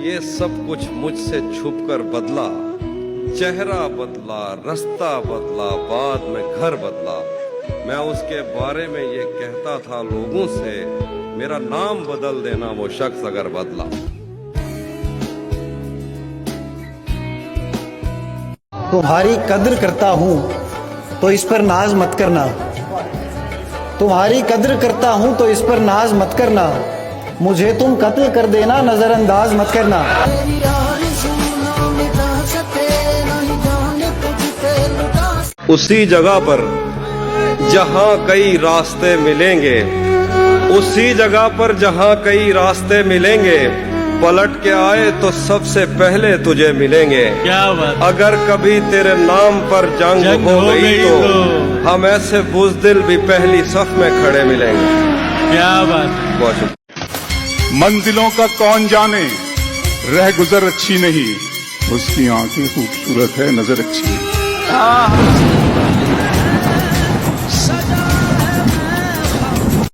ये सब कुछ मुझसे छुपकर बदला, चेहरा बदला, रास्ता बदला, बाद में घर बदला। मैं उसके बारे में ये कहता था लोगों से, मेरा नाम बदल देना वो शख्स अगर बदला। तुम्हारी कद्र करता हूँ तो इस पर नाज मत करना, तुम्हारी कद्र करता हूँ तो इस पर नाज मत करना, मुझे तुम कत्ल कर देना नजरअंदाज मत करना। उसी जगह पर जहां कई रास्ते मिलेंगे, उसी जगह पर जहां कई रास्ते मिलेंगे, पलट के आए तो सबसे पहले तुझे मिलेंगे। क्या बात। अगर कभी तेरे नाम पर जंग हो गई तो हम ऐसे बुज़दिल भी पहली सफ में खड़े मिलेंगे। क्या बात। बहुत शुक्रिया। मंजिलों का कौन जाने, रह गुजर अच्छी नहीं, उसकी आंखें खूबसूरत है, नजर अच्छी है।